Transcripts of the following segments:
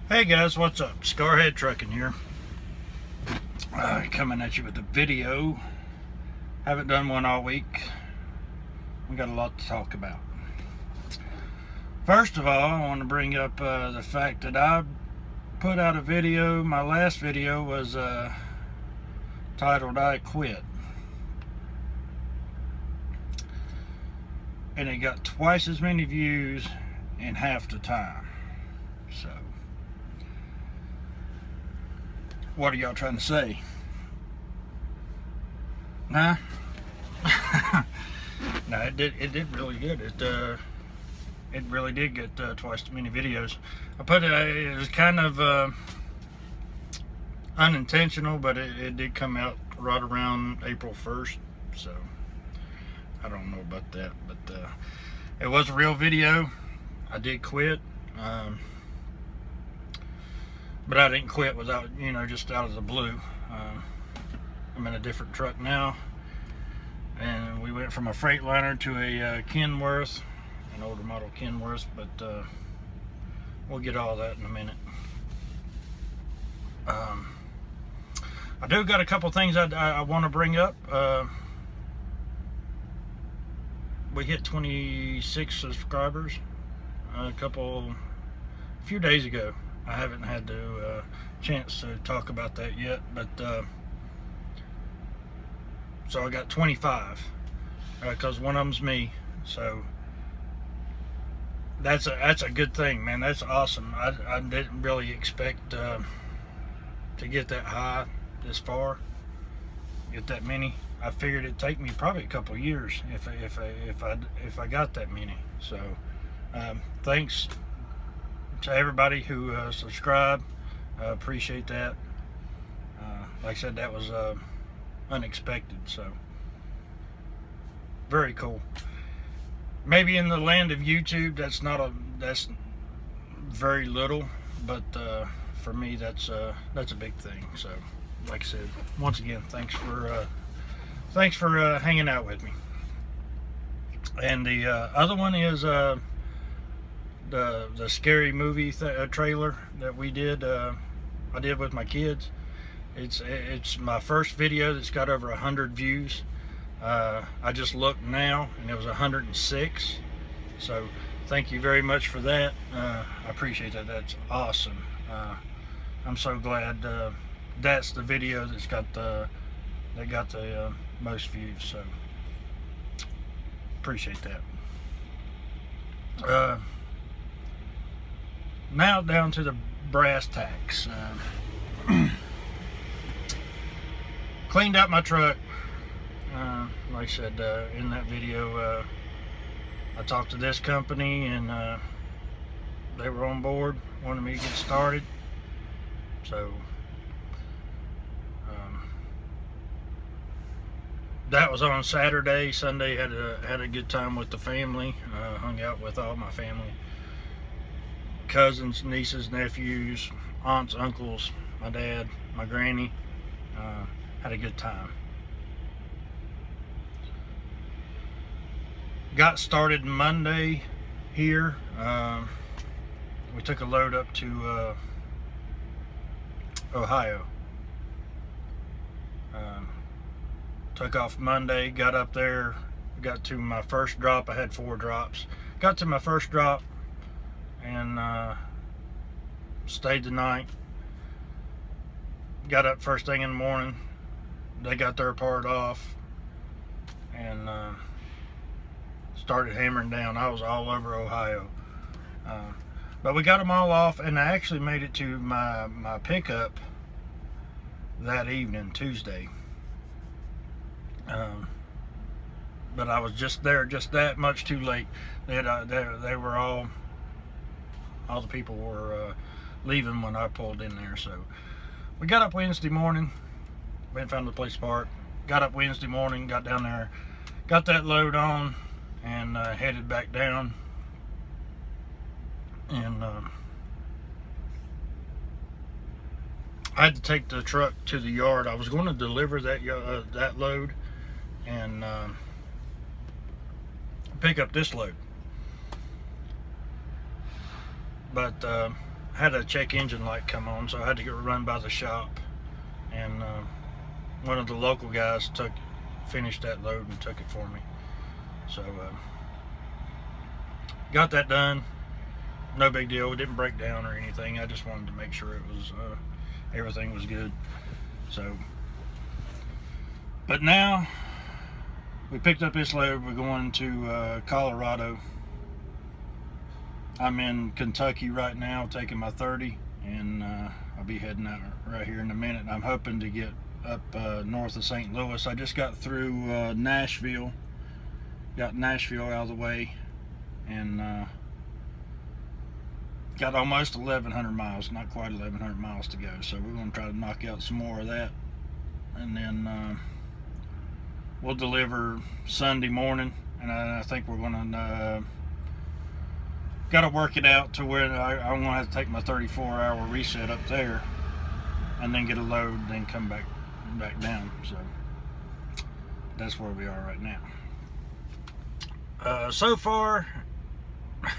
Hey guys, what's up? Scarhead Trucking here. Coming at you with a video. Haven't done one all week. We got a lot to talk about. First of all, I want to bring up the fact that I put out a video. My last video was titled I Quit. And it got twice as many views in half the time. So, what are y'all trying to say? Huh? No, it did really good. It really did get twice as many videos. It was kind of unintentional, but it did come out right around April 1st. So I don't know about that, but it was a real video. I did quit. But I didn't quit without, just out of the blue. I'm in a different truck now, and we went from a Freightliner to a Kenworth, an older model Kenworth, but we'll get all that in a minute. I do got a couple things I want to bring up. We hit 26 subscribers a few days ago. I haven't had the chance to talk about that yet, but so I got 25 because one of them's me. So that's a good thing, man. That's awesome. I didn't really expect to get that high this far, get that many. I figured it'd take me probably a couple years if I got that many. So thanks to everybody who subscribed. I appreciate that. Like I said, that was unexpected, so very cool. Maybe in the land of YouTube, that's very little, but for me, that's a big thing. So, like I said, once again, thanks for hanging out with me. And the other one is the scary movie trailer that we did. I did with my kids. It's my first video that's got over 100 views. I just looked now and it was 106. So thank you very much for that. I appreciate that. That's awesome. I'm so glad that's the video that got the most views. So appreciate that. Now down to the brass tacks. Cleaned out my truck. Like I said in that video, I talked to this company and they were on board, wanted me to get started. So that was on Saturday. Sunday had a good time with the family. Hung out with all my family. Cousins, nieces, nephews, aunts, uncles, my dad, my granny. Had a good time. Got started Monday here. We took a load up to Ohio. Took off Monday, got up there, got to my first drop. I had 4 drops. Got to my first drop and stayed the night. Got up first thing in the morning. They got their part off and started hammering down. I was all over Ohio, but we got them all off, and I actually made it to my pickup that evening, Tuesday. But I was just that much too late. They were all the people were leaving when I pulled in there. So we got up Wednesday morning, went and found the place to park. Got up Wednesday morning, got down there, got that load on, and headed back down. And I had to take the truck to the yard. I was going to deliver that load and pick up this load, but had a check engine light come on, so I had to get run by the shop, and one of the local guys finished that load and took it for me. So got that done. No big deal. It didn't break down or anything. I just wanted to make sure it was everything was good. So, but now we picked up this load. We're going to Colorado. I'm in Kentucky right now, taking my 30, and I'll be heading out right here in a minute. I'm hoping to get up north of St. Louis. I just got through Nashville. Got Nashville out of the way, and got almost 1,100 miles, not quite 1,100 miles to go. So we're going to try to knock out some more of that, and then we'll deliver Sunday morning. And I think we're going to got to work it out to where I'm going to have to take my 34-hour reset up there, and then get a load, then come back down. So that's where we are right now. So far,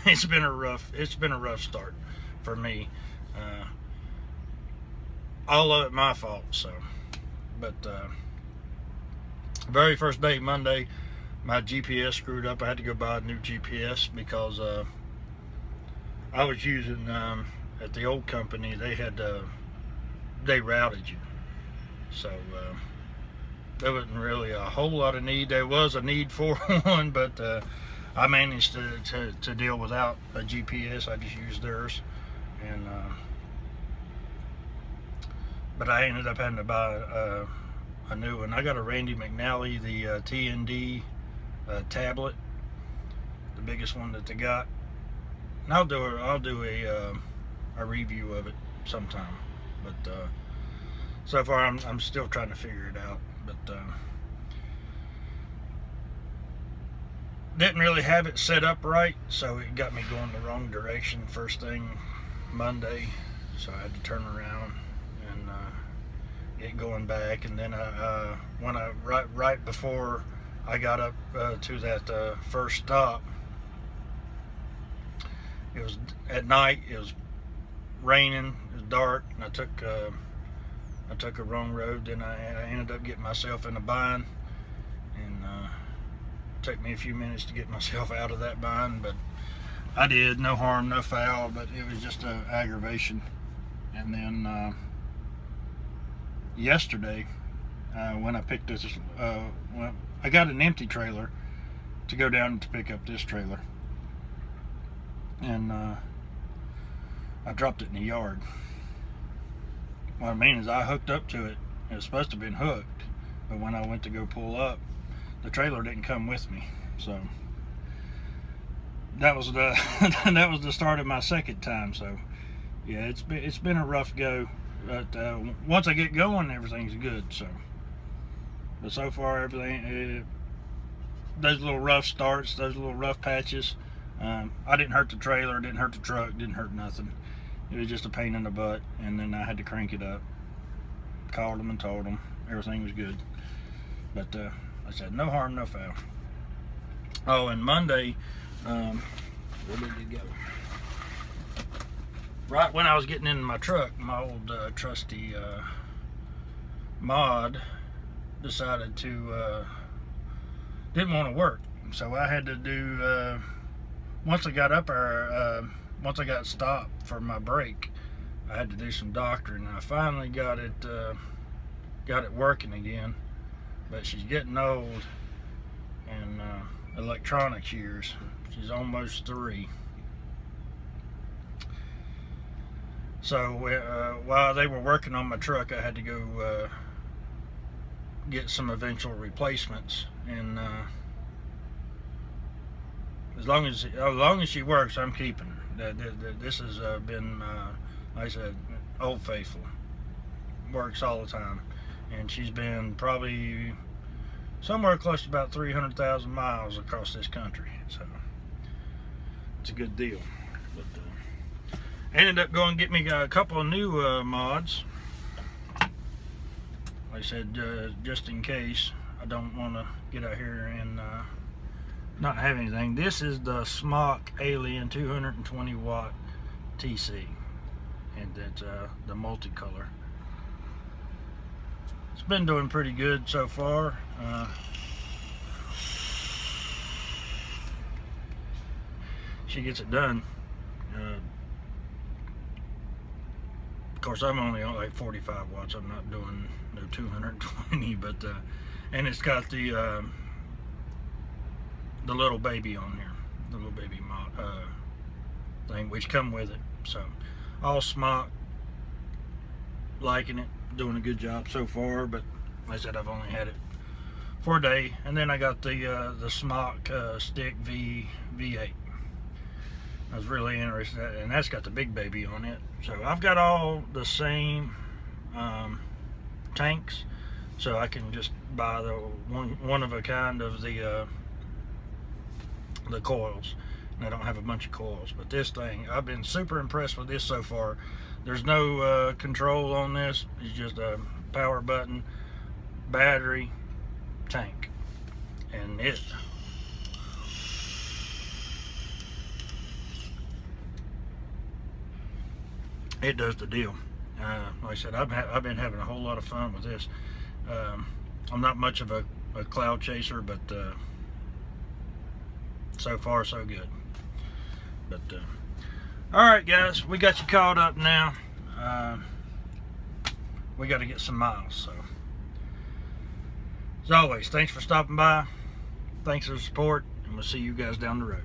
it's been a rough start for me. All of it my fault. So, but very first day, Monday, my GPS screwed up. I had to go buy a new GPS because I was using at the old company. They routed you, so there wasn't really a whole lot of need. There was a need for one, but I managed to deal without a GPS. I just used theirs, and but I ended up having to buy a new one. I got a Randy McNally, the TND tablet, the biggest one that they got. And I'll do a review of it sometime. But so far I'm still trying to figure it out. But didn't really have it set up right, so it got me going the wrong direction first thing Monday. So I had to turn around and get going back. And then when right before I got up to that first stop, it was at night. It was raining. It was dark, and I took a wrong road. Then I ended up getting myself in a bind, and it took me a few minutes to get myself out of that bind, but I did. No harm, no foul, but it was just an aggravation. And then yesterday, when I picked this, when I got an empty trailer to go down to pick up this trailer, and I dropped it in the yard. What I mean is I hooked up to it. It was supposed to have been hooked, but when I went to go pull up, the trailer didn't come with me. So that was the start of my second time. So yeah, it's been a rough go, but once I get going, everything's good. So, but so far everything, those little rough starts, those little rough patches, I didn't hurt the trailer, didn't hurt the truck, didn't hurt nothing. It was just a pain in the butt, and then I had to crank it up. Called them and told them everything was good. But I said, no harm, no foul. Oh, and Monday, where did it go? Right when I was getting in my truck, my old trusty mod decided to, didn't want to work. So I had to do, once I got up there, once I got stopped for my brake, I had to do some doctoring, and I finally got it working again. But she's getting old, and electronics years. She's almost 3. So while they were working on my truck, I had to go get some eventual replacements, and as long as she works, I'm keeping her. This has been, like I said, Old Faithful. Works all the time, and she's been probably somewhere close to about 300,000 miles across this country. So it's a good deal. But I ended up going to get me a couple of new mods. Like I said, just in case I don't want to get out here and not have anything. This is the Smock Alien 220 watt TC. and it's the multicolor. It's been doing pretty good so far. She gets it done. Of course, I'm only on like 45 watts. I'm not doing no 220, but and it's got the little baby on here, the little baby thing which come with it. So all smock, liking it, doing a good job so far. But like I said, I've only had it for a day, and then I got the smock stick V8. I was really interested in that, and that's got the big baby on it. So I've got all the same tanks, so I can just buy the one of a kind of the coils, and I don't have a bunch of coils. But this thing, I've been super impressed with this so far. There's no control on this. It's just a power button, battery, tank, and it does the deal. Like I said, I've been having a whole lot of fun with this. I'm not much of a cloud chaser, but so far so good. But all right, guys, we got you caught up now. We got to get some miles. So as always, thanks for stopping by. Thanks for the support, and we'll see you guys down the road.